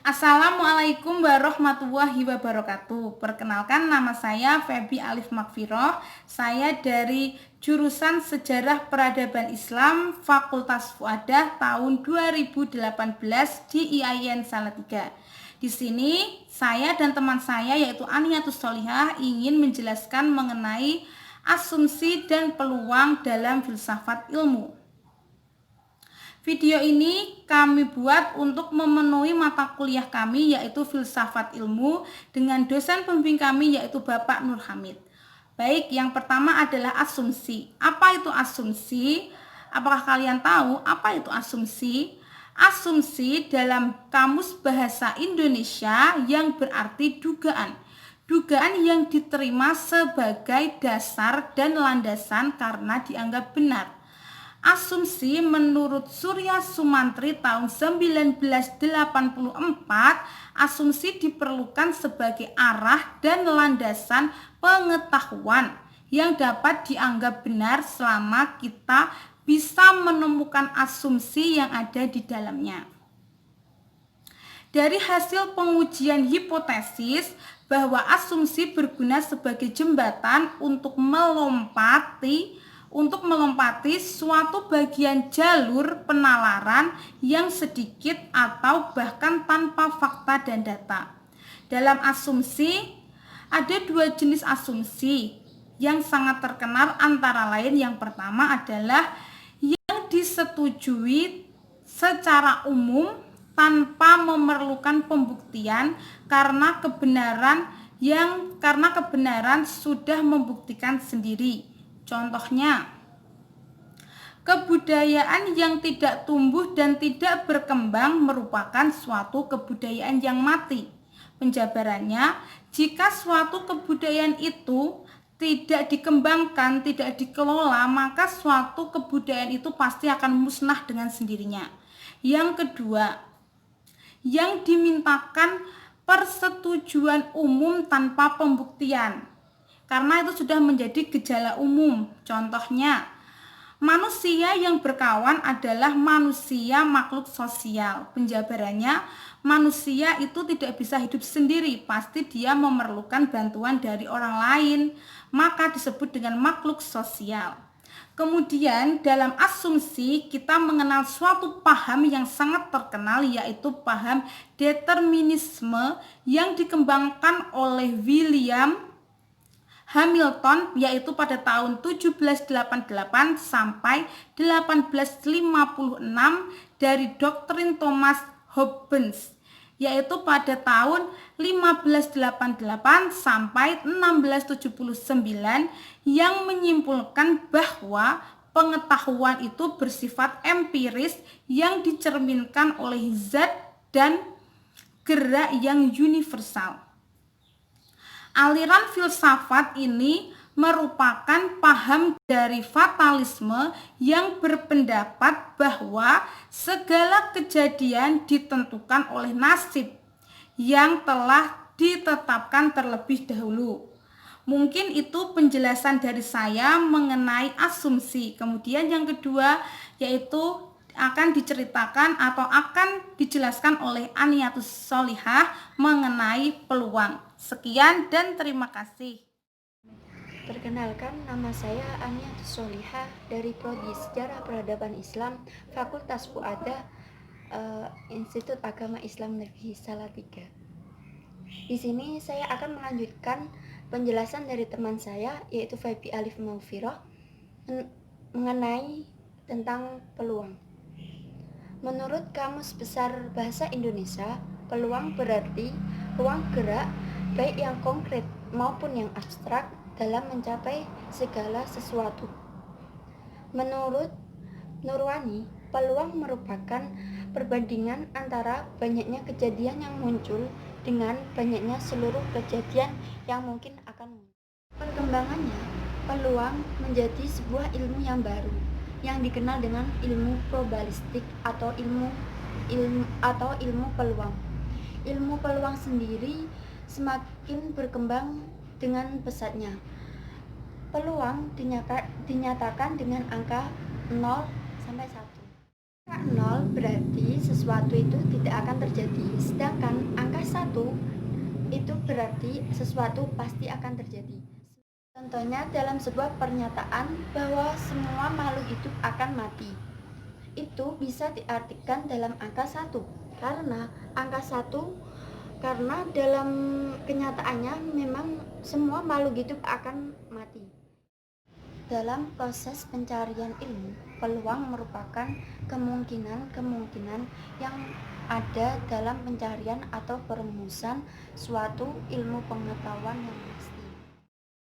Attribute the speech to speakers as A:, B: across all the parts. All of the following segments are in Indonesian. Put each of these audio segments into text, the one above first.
A: Assalamualaikum warahmatullahi wabarakatuh. Perkenalkan, nama saya Febi Alif Makfiroh. Saya dari jurusan Sejarah Peradaban Islam Fakultas Fuadah tahun 2018 di IAIN Salatiga. Di sini saya dan teman saya yaitu Aniatus Solihah ingin menjelaskan mengenai asumsi dan peluang dalam filsafat ilmu. Video ini kami buat untuk memenuhi mata kuliah kami yaitu Filsafat Ilmu dengan dosen pembimbing kami yaitu Bapak Nur Hamid. Baik, yang pertama adalah asumsi. Apa itu asumsi? Apakah kalian tahu apa itu asumsi? Asumsi dalam Kamus Bahasa Indonesia yang berarti dugaan. Dugaan yang diterima sebagai dasar dan landasan karena dianggap benar. Asumsi menurut Surya Sumantri tahun 1984, asumsi diperlukan sebagai arah dan landasan pengetahuan yang dapat dianggap benar selama kita bisa menemukan asumsi yang ada di dalamnya. Dari hasil pengujian hipotesis bahwa asumsi berguna sebagai jembatan untuk melompati suatu bagian jalur penalaran yang sedikit atau bahkan tanpa fakta dan data. Dalam asumsi, ada dua jenis asumsi yang sangat terkenal, antara lain yang pertama adalah yang disetujui secara umum tanpa memerlukan pembuktian karena kebenaran sudah membuktikan sendiri. Contohnya, kebudayaan yang tidak tumbuh dan tidak berkembang merupakan suatu kebudayaan yang mati. Penjabarannya, jika suatu kebudayaan itu tidak dikembangkan, tidak dikelola, maka suatu kebudayaan itu pasti akan musnah dengan sendirinya. Yang kedua, yang dimintakan persetujuan umum tanpa pembuktian. Karena itu sudah menjadi gejala umum. Contohnya, manusia yang berkawan adalah manusia makhluk sosial. Penjabarannya, manusia itu tidak bisa hidup sendiri, pasti dia memerlukan bantuan dari orang lain, maka disebut dengan makhluk sosial. Kemudian dalam asumsi kita mengenal suatu paham yang sangat terkenal, yaitu paham determinisme yang dikembangkan oleh William Hamilton, yaitu pada tahun 1788 sampai 1856, dari doktrin Thomas Hobbes, yaitu pada tahun 1588 sampai 1679, yang menyimpulkan bahwa pengetahuan itu bersifat empiris yang dicerminkan oleh zat dan gerak yang universal. Aliran filsafat ini merupakan paham dari fatalisme yang berpendapat bahwa segala kejadian ditentukan oleh nasib yang telah ditetapkan terlebih dahulu. Mungkin itu penjelasan dari saya mengenai asumsi. Kemudian yang kedua yaitu akan diceritakan atau akan dijelaskan oleh Aniatus Solihah mengenai peluang. Sekian dan terima kasih.
B: Perkenalkan, nama saya Aniatus Solihah dari Prodi Sejarah Peradaban Islam Fakultas Fuadah Institut Agama Islam Negeri Salatiga. Di sini saya akan melanjutkan penjelasan dari teman saya yaitu Febi Alif Makfiroh mengenai tentang peluang. Menurut Kamus Besar Bahasa Indonesia, peluang berarti ruang gerak baik yang konkret maupun yang abstrak dalam mencapai segala sesuatu. Menurut Nurwani, peluang merupakan perbandingan antara banyaknya kejadian yang muncul dengan banyaknya seluruh kejadian yang mungkin akan muncul. Perkembangannya, peluang menjadi sebuah ilmu yang baru yang dikenal dengan ilmu probabilistik atau ilmu peluang. Ilmu peluang sendiri semakin berkembang dengan pesatnya. Peluang dinyatakan dengan angka 0 sampai 1. Angka 0 berarti sesuatu sesuatu itu tidak akan terjadi. Sedangkan angka 1 itu berarti sesuatu pasti akan terjadi. Contohnya dalam sebuah pernyataan bahwa semua makhluk hidup akan mati. Itu bisa diartikan dalam angka 1. Karena angka 1, karena dalam kenyataannya memang semua makhluk hidup akan mati. Dalam proses pencarian ilmu, peluang merupakan kemungkinan-kemungkinan yang ada dalam pencarian atau perumusan suatu ilmu pengetahuan yang pasti.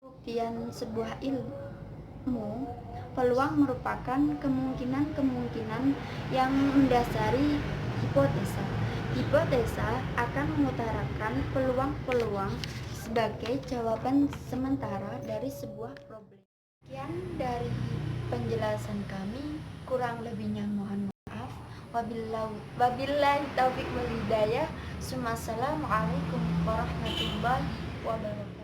B: Pembuktian sebuah ilmu, peluang merupakan kemungkinan-kemungkinan yang mendasari hipotesa. Hipotesa akan mengutarakan peluang-peluang sebagai jawaban sementara dari sebuah problem. Sekian dari penjelasan kami, kurang lebihnya mohon maaf. Wabillahi taufiq wal hidayah. Assalamualaikum warahmatullahi wabarakatuh.